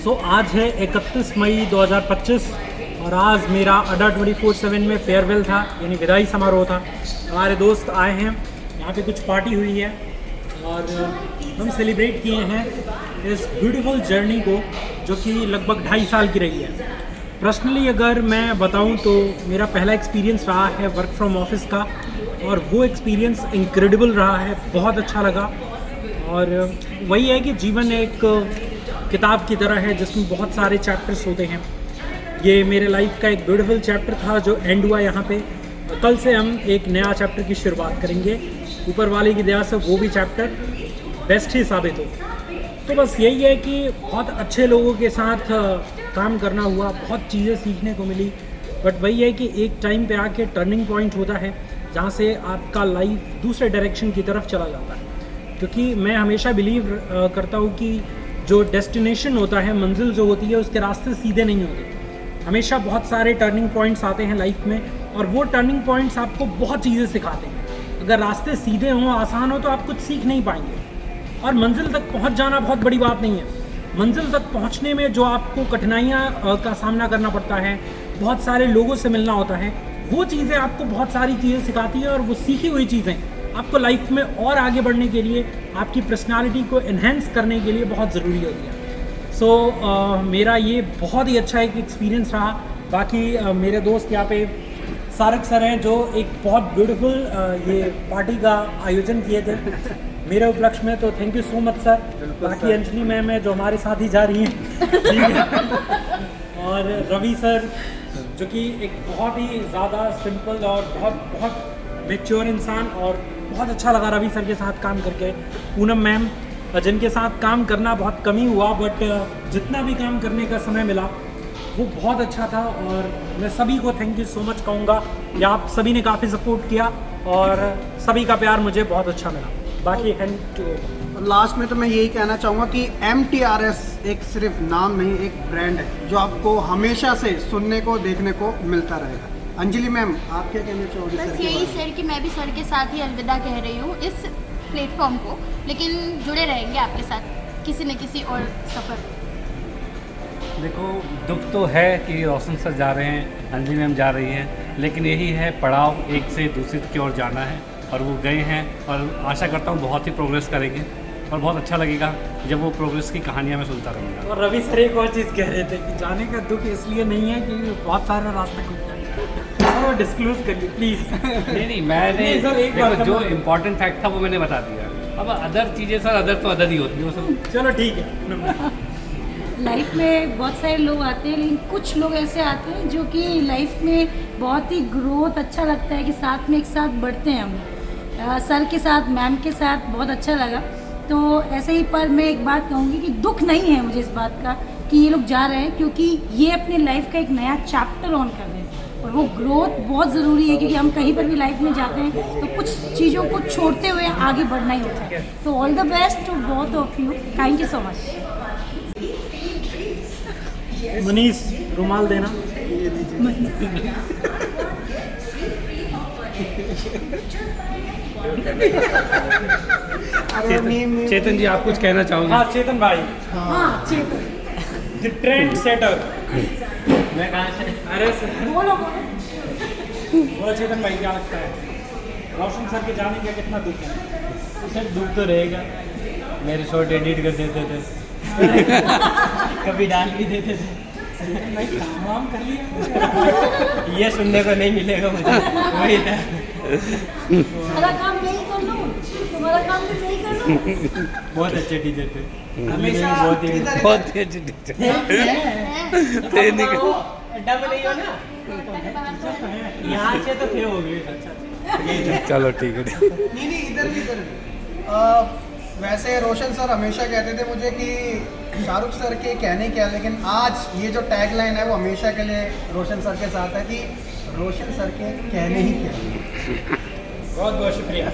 आज है 31 मई 2025 और आज मेरा अड्डा 24/7 में फेयरवेल था, यानी विदाई समारोह था। हमारे दोस्त आए हैं, यहाँ पे कुछ पार्टी हुई है और हम सेलिब्रेट किए हैं इस ब्यूटीफुल जर्नी को, जो कि लगभग 2.5 साल की रही है। पर्सनली अगर मैं बताऊं तो मेरा पहला एक्सपीरियंस रहा है वर्क फ्रॉम ऑफिस का, और वो एक्सपीरियंस इनक्रेडिबल रहा है, बहुत अच्छा लगा। और वही है कि जीवन एक किताब की तरह है जिसमें बहुत सारे चैप्टर्स होते हैं। ये मेरे लाइफ का एक ब्यूटीफुल चैप्टर था जो एंड हुआ यहाँ पे। कल से हम एक नया चैप्टर की शुरुआत करेंगे, ऊपर वाले की दया से वो भी चैप्टर बेस्ट ही साबित हो। तो बस यही है कि बहुत अच्छे लोगों के साथ काम करना हुआ, बहुत चीज़ें सीखने को मिली। बट वही है कि एक टाइम पे आके टर्निंग पॉइंट होता है जहाँ से आपका लाइफ दूसरे डायरेक्शन की तरफ चला जाता है। क्योंकि मैं हमेशा बिलीव करता हूँ कि जो डेस्टिनेशन होता है, मंजिल जो होती है, उसके रास्ते सीधे नहीं होते। हमेशा बहुत सारे टर्निंग पॉइंट्स आते हैं लाइफ में, और वो टर्निंग पॉइंट्स आपको बहुत चीज़ें सिखाते हैं। अगर रास्ते सीधे हों, आसान हो, तो आप कुछ सीख नहीं पाएंगे। और मंजिल तक पहुंच जाना बहुत बड़ी बात नहीं है। मंजिल तक पहुंचने में जो आपको कठिनाइयां का सामना करना पड़ता है, बहुत सारे लोगों से मिलना होता है, वो चीज़ें आपको बहुत सारी चीज़ें सिखाती हैं। और वो सीखी हुई चीज़ें आपको लाइफ में और आगे बढ़ने के लिए, आपकी पर्सनालिटी को इन्हेंस करने के लिए बहुत ज़रूरी होती है। सो मेरा ये बहुत ही अच्छा एक एक्सपीरियंस रहा। बाकी मेरे दोस्त यहाँ पे सारक सर हैं जो एक बहुत ब्यूटीफुल ये पार्टी का आयोजन किए थे मेरे उपलक्ष्य में, तो thank you so much sir. बाकी अंजलि मैम है जो हमारे साथ ही जा रही हैं और रवि सर जो कि एक बहुत ही ज़्यादा सिंपल और बहुत मैच्योर इंसान, और बहुत अच्छा लगा रवि सर के साथ काम करके। पूनम मैम जिनके साथ काम करना बहुत कम ही हुआ, बट जितना भी काम करने का समय मिला वो बहुत अच्छा था। और मैं सभी को थैंक यू सो मच कहूँगा कि आप सभी ने काफ़ी सपोर्ट किया और सभी का प्यार मुझे बहुत अच्छा मिला। बाकी लास्ट में तो मैं यही कहना चाहूँगा कि MTRS एक सिर्फ नाम नहीं, एक ब्रांड है जो आपको हमेशा से सुनने को देखने को मिलता रहेगा। अंजलि मैम, आप क्या कहना चाहोगे? बस यही सर कि मैं भी सर के साथ ही अलविदा कह रही हूँ इस प्लेटफॉर्म को, लेकिन जुड़े रहेंगे आपके साथ किसी न किसी और सफ़र। देखो, दुख तो है कि रोशन सर जा रहे हैं, अंजलि मैम जा रही हैं, लेकिन यही है पड़ाव, एक से दूसरी की ओर जाना है और वो गए हैं। और आशा करता हूँ बहुत ही प्रोग्रेस करेंगे और बहुत अच्छा लगेगा जब वो प्रोग्रेस की कहानियाँ मैं सुनता रहूँगा। और रवि सर एक और चीज़ कह रहे थे कि जाने का दुख इसलिए नहीं है कि बहुत सारा रास्ता खुल जाए। सर डिस्क्लोज करिए प्लीज़। नहीं, मैंने देखो जो इम्पोर्टेंट फैक्ट था वो मैंने बता दिया। अब अदर चीज़ें सर अदर तो अदर ही होती है वो सब। चलो ठीक है। लाइफ में बहुत सारे लोग आते हैं, लेकिन कुछ लोग ऐसे आते हैं जो कि लाइफ में बहुत ही ग्रोथ अच्छा लगता है कि साथ में एक साथ बढ़ते हैं हम। सर के साथ, मैम के साथ बहुत अच्छा लगा। तो ऐसे ही, पर मैं एक बात कहूँगी कि दुख नहीं है मुझे इस बात का कि ये लोग जा रहे हैं, क्योंकि ये अपने लाइफ का एक नया चैप्टर ऑन कर रहे हैं। और वो ग्रोथ बहुत ज़रूरी है, क्योंकि हम कहीं पर भी लाइफ में जाते हैं तो कुछ चीज़ों को छोड़ते हुए आगे बढ़ना ही होता है। तो all the best to both of you. Thank you so much. Manish, रुमाल देना। चेतन जी, आप कुछ कहना चाहोगे? हाँ चेतन भाई, हाँ चेतन, द ट्रेंड सेटर। मैं कहाँ से? अरे बोलो। बोलो चेतन भाई, क्या लगता है रोशन सर के जाने का कितना दुख है? सर दुख तो रहेगा, मेरे शॉर्ट एडिट कर देते थे कभी डाल भी देते थे। भाई काम वाम कर लिया, ये सुनने को नहीं मिलेगा मुझे। वही था। तुम्हारा काम नहीं कर लूँ, तुम्हारा काम भी नहीं कर लूँ। बहुत अच्छे टीचर थे, हमेशा बहुत ही अच्छे टीचर। अड्डा में नहीं हो ना, यहाँ से तो थे हो गए। चलो ठीक है। नहीं, इधर भी। वैसे रोशन सर हमेशा कहते थे मुझे कि शाहरुख सर के कहने क्या, लेकिन आज ये जो टैगलाइन है वो हमेशा के लिए रोशन सर के साथ है कि रोशन सर के कहने ही क्या। बहुत बहुत शुक्रिया।